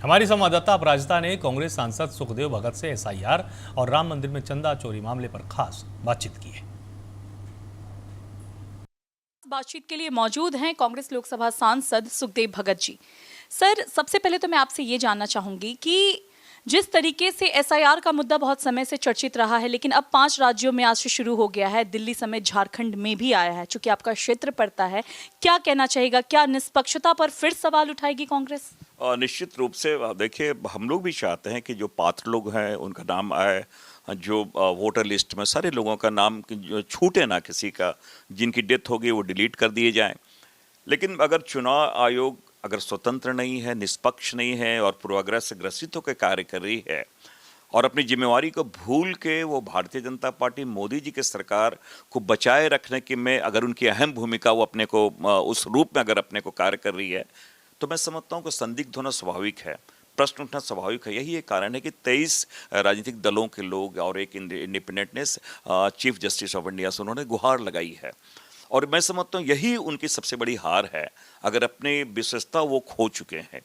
हमारी संवाददाता अपराजिता ने कांग्रेस सांसद सुखदेव भगत से एसआईआर और राम मंदिर में चंदा चोरी मामले पर खास बातचीत की है। बातचीत के लिए मौजूद हैं कांग्रेस लोकसभा सांसद सुखदेव भगत जी। सर, सबसे पहले तो मैं आपसे ये जानना चाहूंगी कि जिस तरीके से एसआईआर का मुद्दा बहुत समय से चर्चित रहा है, लेकिन अब 5 राज्यों में आज से शुरू हो गया है, दिल्ली समेत झारखंड में भी आया है, चूंकि आपका क्षेत्र पड़ता है, क्या कहना चाहेगा? क्या निष्पक्षता पर फिर सवाल उठाएगी कांग्रेस? निश्चित रूप से देखिए, हम लोग भी चाहते हैं कि जो पात्र लोग हैं उनका नाम आए, जो वोटर लिस्ट में सारे लोगों का नाम जो छूटे ना किसी का, जिनकी डेथ हो गई वो डिलीट कर दिए जाएं। लेकिन अगर चुनाव आयोग अगर स्वतंत्र नहीं है, निष्पक्ष नहीं है और पूर्वाग्रह से ग्रसित होकर कार्य कर रही है और अपनी जिम्मेवारी को भूल के वो भारतीय जनता पार्टी मोदी जी की सरकार को बचाए रखने की में अगर उनकी अहम भूमिका वो अपने को उस रूप में अगर अपने को कार्य कर रही है, तो मैं समझता हूँ कि संदिग्ध होना स्वाभाविक है, प्रश्न उठना स्वाभाविक है। यही एक कारण है कि 23 राजनीतिक दलों के लोग और एक इंडिपेंडेंटनेस चीफ जस्टिस ऑफ इंडिया से उन्होंने गुहार लगाई है और मैं समझता हूँ यही उनकी सबसे बड़ी हार है। अगर अपनी विशेषता वो खो चुके हैं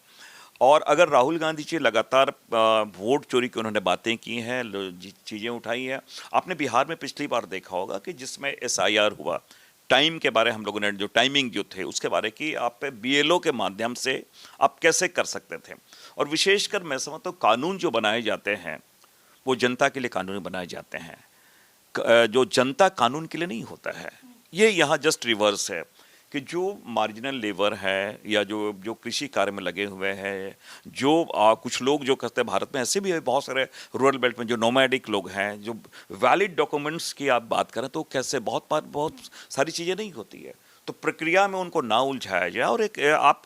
और अगर राहुल गांधी जी लगातार वोट चोरी की उन्होंने बातें की हैं, चीज़ें उठाई हैं। आपने बिहार में पिछली बार देखा होगा कि जिसमें एसआईआर हुआ, टाइम के बारे हम लोगों ने जो टाइमिंग जो थे उसके बारे की आप बीएलओ के माध्यम से आप कैसे कर सकते थे। और विशेषकर मैं समझता हूँ कानून जो बनाए जाते हैं वो जनता के लिए कानून बनाए जाते हैं, जो जनता कानून के लिए नहीं होता है। ये यहाँ जस्ट रिवर्स है कि जो मार्जिनल लेबर है या जो कृषि कार्य में लगे हुए हैं, जो कुछ लोग जो कहते हैं, भारत में ऐसे भी है बहुत सारे रूरल बेल्ट में जो नोमैडिक लोग हैं, जो वैलिड डॉक्यूमेंट्स की आप बात करें तो कैसे बहुत सारी चीज़ें नहीं होती है। तो प्रक्रिया में उनको ना उलझाया जाए और एक आप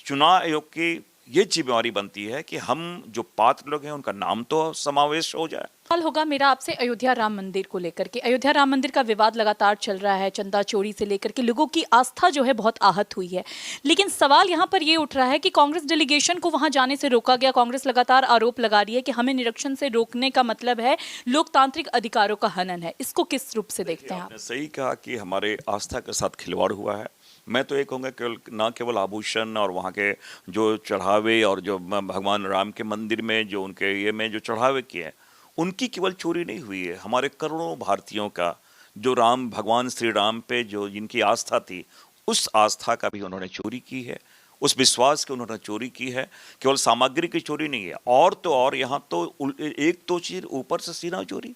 चुनाव आयोग की ये जिम्मेवारी बनती है कि हम जो पात्र लोग हैं उनका नाम तो समावेश हो जाए। सवाल होगा मेरा आपसे अयोध्या राम मंदिर को लेकर के। अयोध्या राम मंदिर का विवाद लगातार चल रहा है, चंदा चोरी से लेकर के लोगों की आस्था जो है बहुत आहत हुई है, लेकिन सवाल यहाँ पर ये उठ रहा है कि कांग्रेस डेलीगेशन को वहां जाने से रोका गया। कांग्रेस लगातार आरोप लगा रही है कि हमें निरीक्षण से रोकने का मतलब है लोकतांत्रिक अधिकारों का हनन है। इसको किस रूप से देखते हैं आप? सही कहा कि हमारे आस्था के साथ खिलवाड़ हुआ है। मैं तो ये कहूँगा केवल ना केवल आभूषण और वहाँ के जो चढ़ावे और जो भगवान राम के मंदिर में जो उनके ये में जो चढ़ावे किए हैं उनकी केवल चोरी नहीं हुई है, हमारे करोड़ों भारतीयों का जो राम भगवान श्री राम पे जो जिनकी आस्था थी उस आस्था का भी उन्होंने चोरी की है, उस विश्वास की उन्होंने चोरी की है। केवल सामग्री की चोरी नहीं है, और तो और यहाँ तो एक तो चीज ऊपर से सीना चोरी।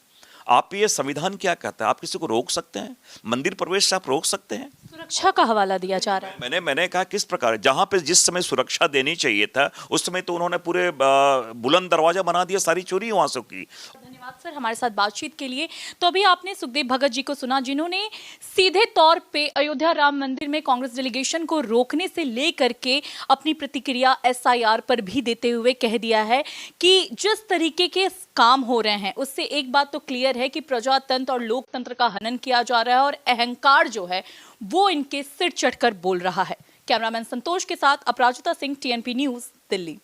आप ये संविधान क्या कहता है? आप किसी को रोक सकते हैं? मंदिर प्रवेश से आप रोक सकते हैं? सुरक्षा का हवाला दिया जा रहा है। मैंने कहा किस प्रकार, जहां पे जिस समय सुरक्षा देनी चाहिए था उस समय तो उन्होंने पूरे बुलंद दरवाजा बना दिया, सारी चोरी वहां से की। धन्यवाद सर हमारे साथ बातचीत के लिए। तो अभी आपने सुखदेव भगत जी को सुना, जिन्होंने सीधे तौर पे अयोध्या राम मंदिर में कांग्रेस डेलीगेशन को रोकने से लेकर के अपनी प्रतिक्रिया एसआईआर पर भी देते हुए कह दिया है कि जिस तरीके के काम हो रहे हैं उससे एक बात तो क्लियर है कि प्रजातंत्र और लोकतंत्र का हनन किया जा रहा है और अहंकार जो है वो इनके सिर चढ़कर बोल रहा है। कैमरामैन संतोष के साथ अपराजिता सिंह, TNP न्यूज़, दिल्ली।